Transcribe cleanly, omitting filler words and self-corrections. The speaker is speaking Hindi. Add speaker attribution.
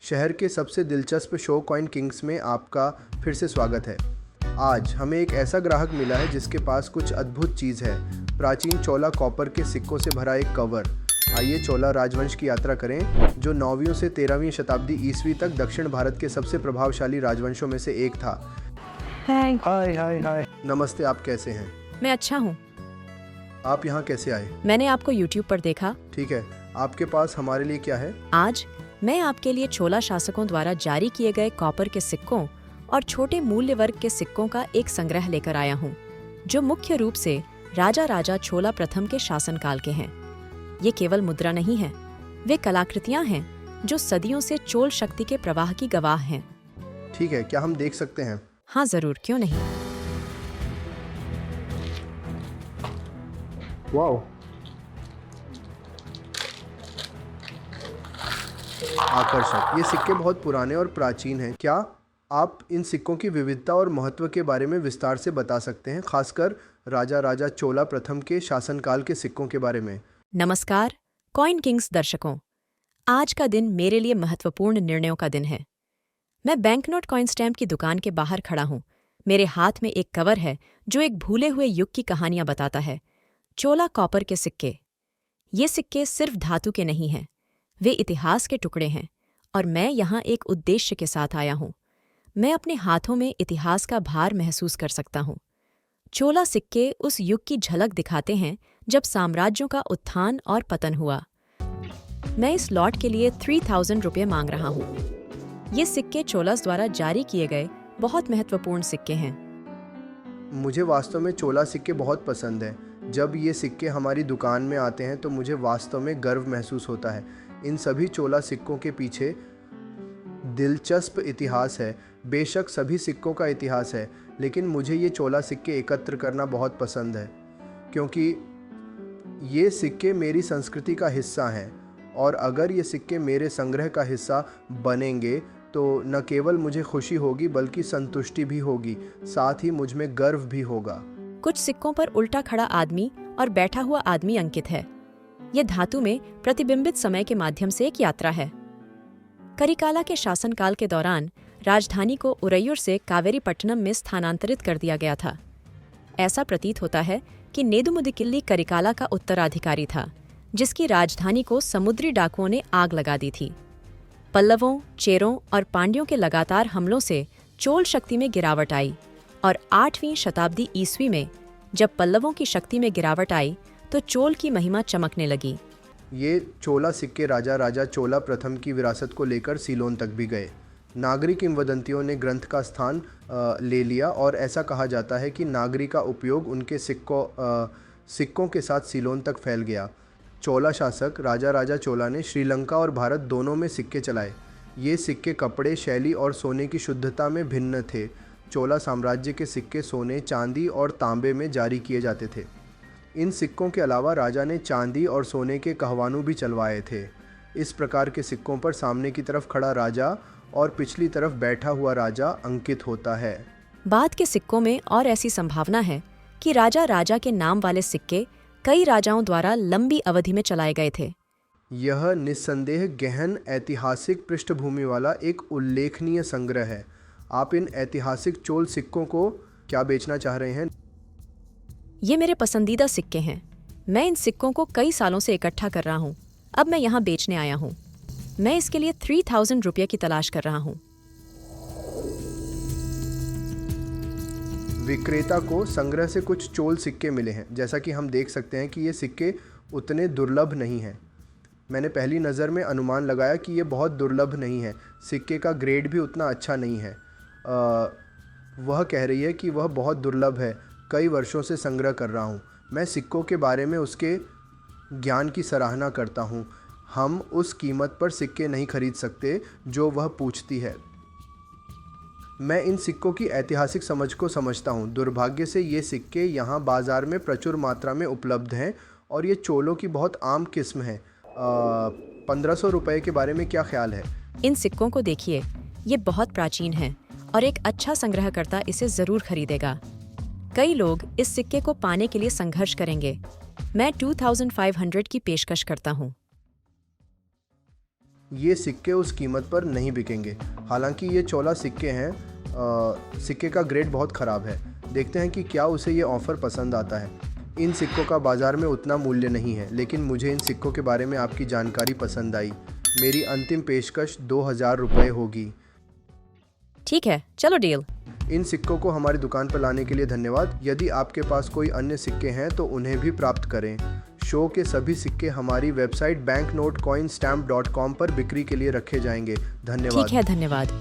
Speaker 1: शहर के सबसे दिलचस्प शो कॉइन किंग्स में आपका फिर से स्वागत है। आज हमें एक ऐसा ग्राहक मिला है जिसके पास कुछ अद्भुत चीज़ है, प्राचीन चोला कॉपर के सिक्कों से भरा एक कवर। आइए चोला राजवंश की यात्रा करें, जो 9वीं से 13वीं शताब्दी ईस्वी तक दक्षिण भारत के सबसे प्रभावशाली राजवंशों में से एक था।
Speaker 2: हाय।
Speaker 1: नमस्ते, आप कैसे हैं?
Speaker 3: मैं अच्छा हूँ।
Speaker 1: आप यहाँ कैसे आए?
Speaker 3: मैंने आपको YouTube पर देखा।
Speaker 1: ठीक है, आपके पास हमारे लिए क्या है?
Speaker 3: आज मैं आपके लिए चोला शासकों द्वारा जारी किए गए कॉपर के सिक्कों और छोटे मूल्य वर्ग के सिक्कों का एक संग्रह लेकर आया हूँ, जो मुख्य रूप से राजा चोला प्रथम के शासनकाल के हैं। ये केवल मुद्रा नहीं है, वे कलाकृतियाँ हैं जो सदियों से चोल शक्ति के प्रवाह की गवाह हैं।
Speaker 1: ठीक है, क्या हम देख सकते हैं?
Speaker 3: हाँ जरूर, क्यों नहीं।
Speaker 1: वाओ, आकर्षक। ये सिक्के बहुत पुराने और प्राचीन हैं। क्या आप इन सिक्कों की विविधता और महत्व के बारे में विस्तार से बता सकते हैं, खासकर राजा चोला प्रथम के शासनकाल के सिक्कों के बारे में?
Speaker 3: नमस्कार कॉइन किंग्स दर्शकों, आज का दिन मेरे लिए महत्वपूर्ण निर्णयों का दिन है। मैं बैंकनोट कॉइन स्टैम्प की दुकान के बाहर खड़ा हूँ। मेरे हाथ में एक कवर है जो एक भूले हुए युग की कहानियां बताता है। चोला कॉपर के सिक्के। ये सिक्के सिर्फ धातु के नहीं हैं, वे इतिहास के टुकड़े हैं, और मैं यहाँ एक उद्देश्य के साथ आया हूँ। मैं अपने हाथों में इतिहास का भार महसूस कर सकता हूँ। चोला सिक्के उस युग की झलक दिखाते हैं जब साम्राज्यों का उत्थान और पतन हुआ। मैं इस लॉट के लिए 3000 रुपये मांग रहा हूँ। ये सिक्के चोलास द्वारा जारी किए गए बहुत महत्वपूर्ण सिक्के हैं।
Speaker 1: मुझे वास्तव में चोला सिक्के बहुत पसंद हैं। जब ये सिक्के हमारी दुकान में आते हैं तो मुझे वास्तव में गर्व महसूस होता है। इन सभी चोला सिक्कों के पीछे दिलचस्प इतिहास है। बेशक सभी सिक्कों का इतिहास है, लेकिन मुझे ये चोला सिक्के एकत्र करना बहुत पसंद है, क्योंकि ये सिक्के मेरी संस्कृति का हिस्सा हैं, और अगर ये सिक्के मेरे संग्रह का हिस्सा बनेंगे तो न केवल मुझे खुशी होगी बल्कि संतुष्टि भी होगी, साथ ही मुझ में गर्व भी होगा।
Speaker 3: कुछ सिक्कों पर उल्टा खड़ा आदमी और बैठा हुआ आदमी अंकित है। यह धातु में प्रतिबिंबित समय के माध्यम से एक यात्रा है। करिकाला के शासनकाल के दौरान राजधानी को उरैयूर से कावेरीपट्टनम में स्थानांतरित कर दिया गया था। ऐसा प्रतीत होता है कि नेदुमुदिकिल्ली करिकाला का उत्तराधिकारी था, जिसकी राजधानी को समुद्री डाकुओं ने आग लगा दी थी। पल्लवों, चेरों और पांड्यों के लगातार हमलों से चोल शक्ति में गिरावट आई, और 8वीं शताब्दी ईस्वी में जब पल्लवों की शक्ति में गिरावट आई तो चोल की महिमा चमकने लगी।
Speaker 1: ये चोला सिक्के राजा चोला प्रथम की विरासत को लेकर सीलोन तक भी गए। नागरी किंवदंतियों ने ग्रंथ का स्थान ले लिया, और ऐसा कहा जाता है कि नागरी का उपयोग उनके सिक्कों के साथ सीलोन तक फैल गया। चोला शासक राजा चोला ने श्रीलंका और भारत दोनों में सिक्के चलाए। ये सिक्के कपड़े, शैली और सोने की शुद्धता में भिन्न थे। चोला साम्राज्य के सिक्के सोने, चांदी और तांबे में जारी किए जाते थे। इन सिक्कों के अलावा राजा ने चांदी और सोने के कहवानू भी चलवाए थे। इस प्रकार के सिक्कों पर सामने की तरफ खड़ा राजा और पिछली तरफ बैठा हुआ राजा अंकित होता है।
Speaker 3: बाद के सिक्कों में और ऐसी संभावना है कि राजा के नाम वाले सिक्के कई राजाओं द्वारा लंबी अवधि में चलाए गए थे।
Speaker 1: यह निस्संदेह गहन ऐतिहासिक पृष्ठभूमि वाला एक उल्लेखनीय संग्रह है। आप इन ऐतिहासिक चोल सिक्कों को क्या बेचना चाह रहे हैं?
Speaker 3: ये मेरे पसंदीदा सिक्के हैं। मैं इन सिक्कों को कई सालों से इकट्ठा कर रहा हूँ। अब मैं यहाँ बेचने आया हूँ। मैं इसके लिए 3000 रुपये की तलाश कर रहा हूँ।
Speaker 1: विक्रेता को संग्रह से कुछ चोल सिक्के मिले हैं। जैसा कि हम देख सकते हैं कि ये सिक्के उतने दुर्लभ नहीं हैं। मैंने पहली नज़र में अनुमान लगाया कि ये बहुत दुर्लभ नहीं है। सिक्के का ग्रेड भी उतना अच्छा नहीं है। वह कह रही है कि वह बहुत दुर्लभ है। कई वर्षों से संग्रह कर रहा हूँ। मैं सिक्कों के बारे में उसके ज्ञान की सराहना करता हूँ। हम उस कीमत पर सिक्के नहीं खरीद सकते जो वह पूछती है। मैं इन सिक्कों की ऐतिहासिक समझ को समझता हूँ। दुर्भाग्य से ये सिक्के यहाँ बाज़ार में प्रचुर मात्रा में उपलब्ध हैं, और ये चोलों की बहुत आम किस्म है। 1500 रुपये के बारे में क्या ख्याल है?
Speaker 3: इन सिक्कों को देखिए, ये बहुत प्राचीन हैं और एक अच्छा संग्रहकर्ता इसे ज़रूर खरीदेगा। कई लोग इस सिक्के को पाने के लिए संघर्ष करेंगे। मैं 2500 की पेशकश करता हूँ।
Speaker 1: ये सिक्के उस कीमत पर नहीं बिकेंगे। हालांकि ये चोला सिक्के हैं, सिक्के का ग्रेड बहुत ख़राब है। देखते हैं कि क्या उसे ये ऑफ़र पसंद आता है। इन सिक्कों का बाज़ार में उतना मूल्य नहीं है, लेकिन मुझे इन सिक्कों के बारे में आपकी जानकारी पसंद आई। मेरी अंतिम पेशकश 2000 रुपये होगी।
Speaker 3: ठीक है, चलो डील।
Speaker 1: इन सिक्कों को हमारी दुकान पर लाने के लिए धन्यवाद। यदि आपके पास कोई अन्य सिक्के हैं तो उन्हें भी प्राप्त करें। शो के सभी सिक्के हमारी वेबसाइट banknotecoinstamp.com पर बिक्री के लिए रखे जाएंगे। धन्यवाद।
Speaker 3: ठीक है, धन्यवाद।